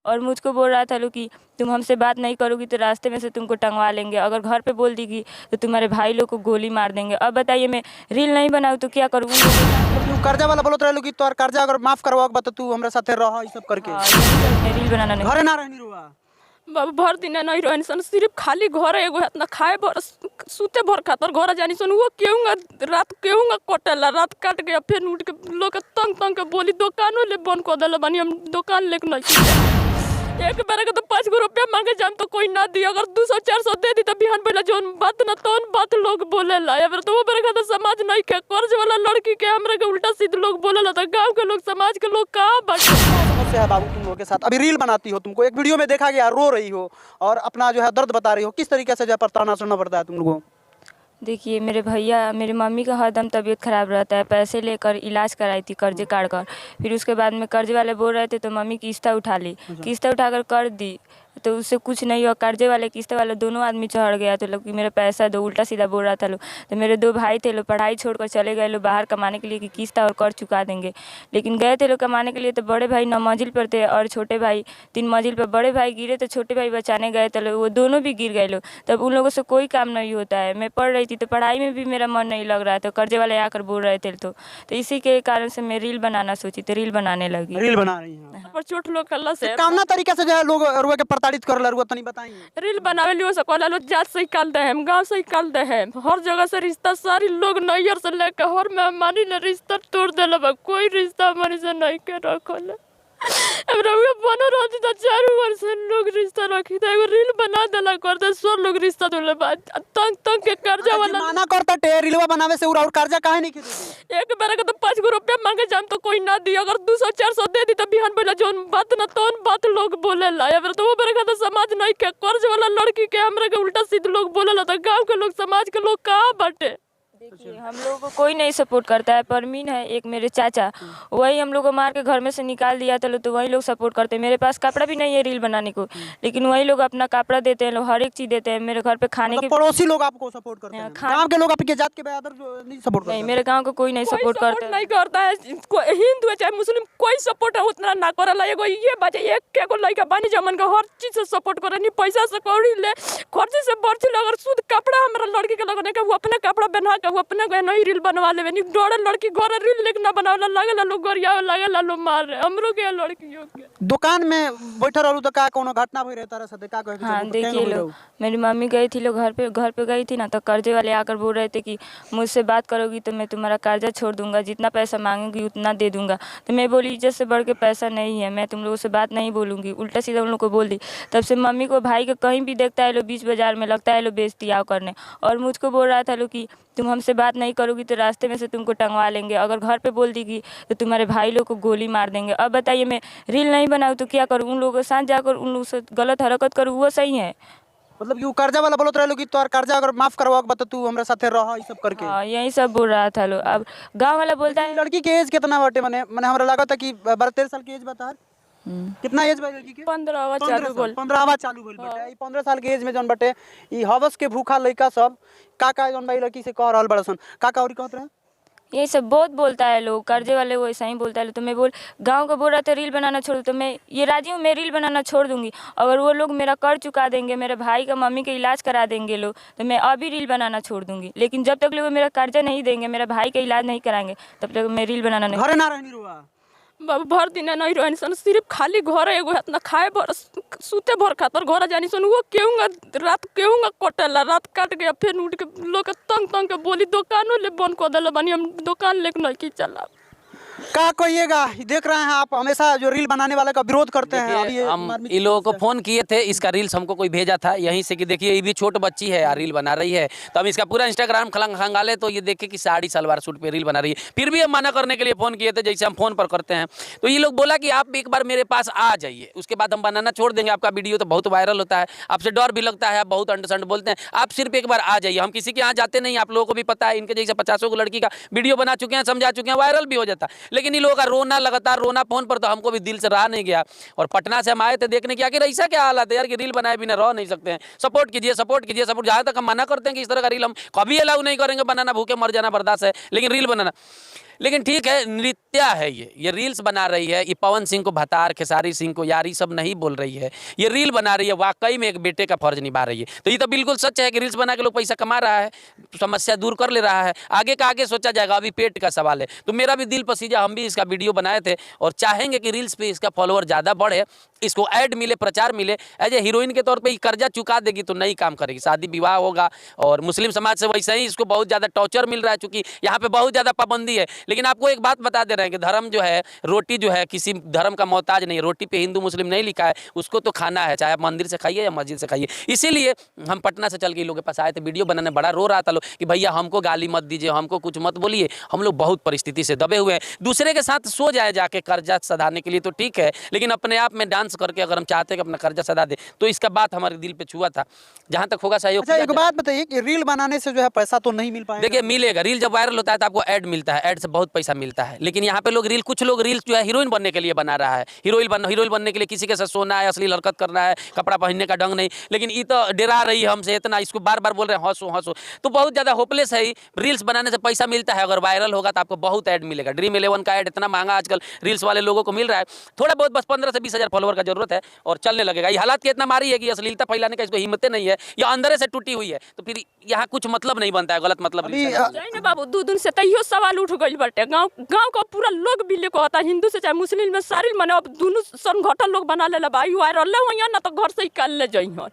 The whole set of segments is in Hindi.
और मुझको बोल रहा था लो कि तुम हमसे बात नहीं करोगी तो रास्ते में से तुमको टंगवा लेंगे, अगर घर पे बोल देगी तो तुम्हारे भाई लोग को गोली मार देंगे। अब बताइए मैं रील नहीं बनाऊँ तो क्या करूँ? तू कर्जा वाला बोलत रहलू कि तोर कर्जा अगर माफ करवा बता तू हमरा साथे रह ई सब करके हाँ, मैं रील बनाना नहीं। घरे ना रहनी रुआ बाबू भर दिन नहीं रहनी सन, सिर्फ खाली घर एगो इतना खाए भर सूते भर खातर घर जानी सन। वो केहूँगा रात केहूँगा कटेला, रात काट के फिर उठ के लोग तंग तंग के बोली दुकानों ले बंद कर दिला बानी, हम दुकान लेके नहीं एक बार के तो 5 गो रुपया मांगे जाम तो कोई ना दी, अगर 200-400 दे दी तो बिहान पहला जोन बात ना तौन बात लोग बोलेला। या फिर तो वो बार तो समाज नहीं के कर्ज वाला लड़की के हमरा के उल्टा सीधा लोग बोलेला, तो गांव के लोग समाज के लोग कहाँ बाटे। समस्या है बाबू तुम लोगों के साथ। अभी रील बनाती हो, तुमको एक वीडियो में देखा गया रो रही हो और अपना जो है दर्द बता रही हो, किस तरीके से जो है प्रताड़ना सुनना पड़ता है तुम लोगों को? देखिए मेरे भैया मेरी मम्मी का हरदम तबीयत ख़राब रहता है, पैसे लेकर इलाज कराई थी कर्जे काट कर। फिर उसके बाद में कर्जे वाले बोल रहे थे तो मम्मी किस्त उठा ली, किस्त उठाकर कर दी तो उससे कुछ नहीं हुआ। कर्जे वाले किस्त वाले दोनों आदमी चढ़ गया तो लोग कि मेरा पैसा दो, उल्टा सीधा बोल रहा था लोग। तो मेरे 2 भाई थे, लोग पढ़ाई छोड़कर चले गए लोग बाहर कमाने के लिए कि किस्त और कर चुका देंगे। लेकिन गए थे लोग कमाने के लिए तो बड़े भाई 9 मंजिल पर थे और छोटे भाई 3 मंजिल पर। बड़े भाई गिरे तो छोटे भाई बचाने गए तो लोग वो दोनों भी गिर गए लोग। तब उन लोगों से कोई काम नहीं होता है। मैं पढ़ रही थी तो पढ़ाई में भी मेरा मन नहीं लग रहा था, कर्जे वाले आकर बोल रहे थे तो इसी के कारण से मैं रील बनाना सोची तो रील बनाने लगी। रील बना रही हैं पर छोट लोग कल्ला से कामना तरीके से जो है लोग रुआ के प्रताड़ित कर रुआ तनी बताइए। रील बनावे लियो सकोला लो जात से निकाल दे हम, गांव से निकाल दे हम, हर जगह से रिश्ता सारी लोग नैयर से लेकर हर मेहमानी ने रिश्ता तोड़ देला बा, कोई रिश्ता हमारे से नहीं के रखल। अब रउआ बना रहती तो 4 वर्ष से लोग रिश्ता रखी था, एगो रील बना देला कर दे 100 लोग रिश्ता तोड़ले बा। तंग तंग के कर्जा वाला माना करता टे रीलवा बनावे से और कर्जा काहे नहीं खींची? एक बार के तो 5 गो रुपया मांगे जाम तो कोई ना दी, अगर 200-400 दे दी तो बिहान पहला जोन बात ना तौन बात लोग बोलेला। या फिर तो वो बार के तो समाज नहीं के कर्ज वाला लड़की के हमरा के उल्टा सीधा लोग बोलेला, तो गांव के लोग समाज के लोग कहाँ बाटे। देखिए हम लोगों को कोई नहीं सपोर्ट करता है। परमीन है एक मेरे चाचा, वही हम लोग को मार के घर में से निकाल दिया था तो वही लोग सपोर्ट करते हैं। मेरे पास कपड़ा भी नहीं है रील बनाने को, लेकिन वही लोग अपना कपड़ा देते हैं, लोग हर एक चीज़ देते हैं। मेरे घर पे खाने के पड़ोसी लोग आपको सपोर्ट करते हैं, गांव के लोग आपके जात के बराबर नहीं सपोर्ट करते? नहीं, मेरे गांव को कोई नहीं सपोर्ट करता नहीं करता है, हिंदू है चाहे मुस्लिम कोई सपोर्ट उतना ना करला। एगो ये बात है एक के को लइका बानी जमन का हर चीज से सपोर्ट करे, नहीं पैसा से कौड़ी ले खर्चे से बर्ची अगर शुद्ध कपड़ा हमरा लड़की के लगने के वो अपने कपड़ा बना के वो अपने गए नहीं रील बनवा लेवे, नहीं डोरे लड़की घर रील लेके ना बनावला लागेला लोग गरिया लागेला लोग मार रहे हमरो के लड़कियों के। दुकान में बैठा रहलू तो का कोनो घटना भई रहे तारा साथे का कहे? हाँ देखिए लोग, मेरी मम्मी गई थी लोग घर पे गई थी ना, तो कर्जे वाले आकर बोल रहे थे कि मुझसे बात करोगी तो मैं तुम्हारा कर्जा छोड़ दूंगा, जितना पैसा मांगूंगी उतना दे दूंगा। तो मैं बोली इज्जत से बढ़ के पैसा नहीं है, मैं तुम लोगों से बात नहीं बोलूँगी, उल्टा सीधा उन लोग को बोल दी। तब से मम्मी को भाई को कहीं भी देखता है लोग बीच बाजार में लगता है लोग बेइज्जती आओ करने, और मुझको बोल रहा था लोग कि तुम हमसे बात नहीं करोगी तो रास्ते में से तुमको टंगवा लेंगे, अगर घर पे बोल देगी तो तुम्हारे भाई लोग को गोली मार देंगे। अब बताइए मैं रील नहीं बनाऊँ तो क्या करूँ? उन लोगों के साथ जाकर उन लोगों से गलत हरकत करूँ वो सही है? मतलब कि कर्जा वाला बोलत रहलू कि तोर कर्जा अगर माफ करवा बता तू हमरा साथे रह ई सब करके? हाँ यही सब बोल रहा था लोग। अब गाँव वाला बोलता है लड़की के एज कितना बाटे? मने हमरा लगा था कि 12-13 साल की एज बता। कितना एज बा लड़की के? 15 चालू बोल 15 चालू बोल बटे। ई 15 साल के एज में जन बटे ई हवस के भूखा लइका सब का जन भाई लड़की से कह रहल बड़सन का और कहत रहे? यही सब बहुत बोलता है लोग, कर्जे वाले वो ऐसा ही बोलता है। तो मैं गांव को बोल रहा था रील बनाना छोड़ दो, तो मैं ये राजी हूँ, मैं रील बनाना छोड़ दूंगी अगर वो लोग मेरा कर चुका देंगे, मेरे भाई का मम्मी का इलाज करा देंगे लोग, तो मैं अभी रील बनाना छोड़ दूंगी। लेकिन जब तक लोग मेरा कर्जा नहीं देंगे, मेरा भाई का इलाज नहीं कराएंगे, तब तक मैं रील बनाना नहीं। घरे ना रहनी रुआ बाबू भर दिन नहीं रहनी सन, सिर्फ खाली घर एगो इतना खाए भर सूते भर खातर घर जानी सन। वो केहूँगा रात केहूँगा कटेला, रात काट के फिर उठ के लोग तंग तंग के बोली दुकानों ले बंद कर दिला बानी, हम दुकान लेके नहीं चला। क्या कहिएगा? देख रहे हैं आप हमेशा जो रील बनाने वाले का विरोध करते हैं। अभी हम इन लोगों को फ़ोन किए थे, इसका रील्स हमको कोई भेजा था यहीं से कि देखिए ये भी छोट बच्ची है यार रील बना रही है, तो हम इसका पूरा इंस्टाग्राम खंगाले तो ये देखे कि साड़ी सलवार सूट पे रील बना रही है। फिर भी हम मना करने के लिए फ़ोन किए थे, जैसे हम फ़ोन पर करते हैं। तो ये लोग बोला कि आप एक बार मेरे पास आ जाइए, उसके बाद हम बनाना छोड़ देंगे। आपका वीडियो तो बहुत वायरल होता है, आपसे डर भी लगता है, आप बहुत अंडरस्टैंड बोलते हैं, आप सिर्फ एक बार आ जाइए। हम किसी के यहाँ जाते नहीं, आप लोगों को भी पता है, इनके जैसे 50 को लड़की का वीडियो बना चुके हैं, समझा चुके हैं, वायरल भी हो जाता। लेकिन इन लोगों का रोना लगातार रोना फोन पर, तो हमको भी दिल से रहा नहीं गया। और पटना से हम आए थे देखने की आखिर ऐसा क्या हालत है यार कि रील बनाए बिना रह नहीं सकते हैं। सपोर्ट कीजिए सपोर्ट कीजिए सपोर्ट। जहाँ तक हम मना करते हैं कि इस तरह का रील हम कभी अलाउ नहीं करेंगे बनाना, भूखे मर जाना बर्दाश्त है, लेकिन रील बनाना लेकिन ठीक है, नृत्या है ये रील्स बना रही है। ये पवन सिंह को भतार, खेसारी सिंह को यार, ये सब नहीं बोल रही है, ये रील बना रही है, वाकई में एक बेटे का फर्ज निभा रही है। तो ये तो बिल्कुल सच है कि रील्स बना के लोग पैसा कमा रहा है, समस्या दूर कर ले रहा है, आगे का आगे सोचा जाएगा, अभी पेट का सवाल है। तो मेरा भी दिल पसीजा, हम भी इसका वीडियो बनाए थे और चाहेंगे कि रील्स पे इसका फॉलोअर ज़्यादा बढ़े, इसको ऐड मिले, प्रचार मिले। एज ए हीरोइन के तौर पे ये कर्जा चुका देगी तो नई काम करेगी, शादी विवाह होगा। और मुस्लिम समाज से वैसे ही इसको बहुत ज़्यादा टॉर्चर मिल रहा है, चूँकि यहाँ पे बहुत ज़्यादा पाबंदी है। लेकिन आपको एक बात बता दे रहे हैं कि धर्म जो है, रोटी जो है किसी धर्म का मोहताज नहीं है। रोटी पे हिंदू मुस्लिम नहीं लिखा है, उसको तो खाना है, चाहे आप मंदिर से खाइए या मस्जिद से खाइए। इसीलिए हम पटना से चल के लोगों के पास आए थे, वीडियो बनाने, बड़ा रो रहा था लोग कि भैया हमको गाली मत दीजिए, हमको कुछ मत बोलिए, हम लोग बहुत परिस्थिति से दबे हुए हैं। दूसरे के साथ सो जाए जाके कर्जा सधाने के लिए तो ठीक है, लेकिन अपने आप में डांस करके अगर हम चाहते हैं कि अपना कर्जा सधा दे, तो इसका बात हमारे दिल पे छुआ था। जहां तक होगा सहयोग। अच्छा, एक बात बताइए कि रील बनाने से जो है पैसा तो नहीं मिल पाएगा? देखिए मिलेगा, रील जब वायरल होता है तो आपको ऐड मिलता है, ऐड से बहुत पैसा मिलता है। लेकिन यहाँ पे लोग रील, कुछ लोग रील जो है हीरोइन बनने के लिए बना रहा है, हीरोइन बनने के लिए किसी के साथ सोना है, असली हरकत करना है, कपड़ा पहनने का ढंग नहीं। लेकिन ये तो डरा रही है हमसे इतना, इसको बार बार बोल रहे हैं हंसो हंसो, तो बहुत ज़्यादा होपलेस है। रील्स बनाने से पैसा मिलता है, अगर वायरल होगा तो आपको बहुत ऐड मिलेगा। ड्रीम 11 का ऐड इतना महंगा आजकल रील्स वाले लोगों को मिल रहा है, थोड़ा बहुत बस 15 से 20 हज़ार फॉलोअर का जरूरत है और चलने लगेगा। ये हालात की इतना मारी है कि अश्लीलता फैलाने का इसको हिम्मतें नहीं है, या अंदर से टूटी हुई है, तो फिर यहाँ कुछ मतलब नहीं बनता है, गलत मतलब जाई ना बाबू, 2 दिन से तैयो सवाल उठ गइल बाटे। गांव का पूरा लोग भी लेको आता, हिंदू से चाहे मुस्लिम में सारी मने अब दोनों संगठन लोग बना लेला भाई, वायरल होइया ना तो घर से निकाल ले जाइहन।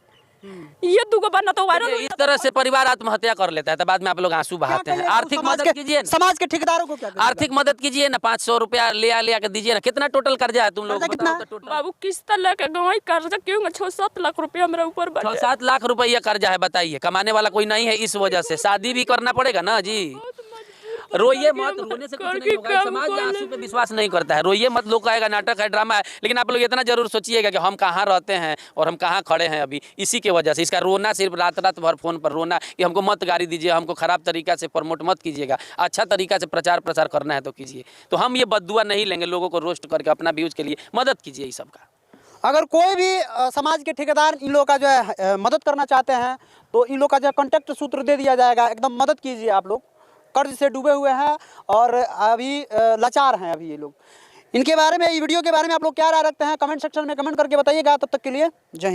ये दुगो बना तो वायरल। इस तरह से परिवार आत्महत्या कर लेता है, तो बाद में आप लोग आंसू बहाते हैं। आर्थिक मदद कीजिए, समाज के ठेकेदारों को क्या करेंगे? आर्थिक मदद कीजिए ना, 500 रुपया ले के दीजिए ना। कितना टोटल कर्जा है तुम लोग? कितना? बाबू किस्त लेके गाँव कर्जा क्यों 6-7 लाख रुपया मेरे ऊपर बाटे। 6-7 लाख रुपया कर्जा है, बताइए। कमाने वाला कोई नहीं है, इस वजह से शादी भी करना पड़ेगा ना जी। रोइए मत, रोने से कुछ नहीं होगा। समाज आंसू पे विश्वास नहीं करता है। रोइए मत, लोग कहेगा नाटक है, ड्रामा है, लेकिन आप लोग इतना जरूर सोचिएगा कि हम कहाँ रहते हैं और हम कहाँ खड़े हैं अभी। इसी की वजह से इसका रोना, सिर्फ रात भर फोन पर रोना कि हमको मत गाली दीजिए, हमको खराब तरीका से प्रमोट मत कीजिएगा, अच्छा तरीका से प्रचार प्रसार करना है तो कीजिए। तो हम ये बद्दुआ नहीं लेंगे, लोगों को रोस्ट करके अपना व्यूज के लिए मदद कीजिए इस सब का। अगर कोई भी समाज के ठेकेदार इन लोगों का जो है मदद करना चाहते हैं तो इन लोग का जो कॉन्टैक्ट सूत्र दे दिया जाएगा, एकदम मदद कीजिए। आप लोग कर्ज से डूबे हुए हैं और अभी लाचार हैं अभी ये लोग। इनके बारे में, ये वीडियो के बारे में आप लोग क्या राय रखते हैं, कमेंट सेक्शन में कमेंट करके बताइएगा। तब तक के लिए जय हिंद।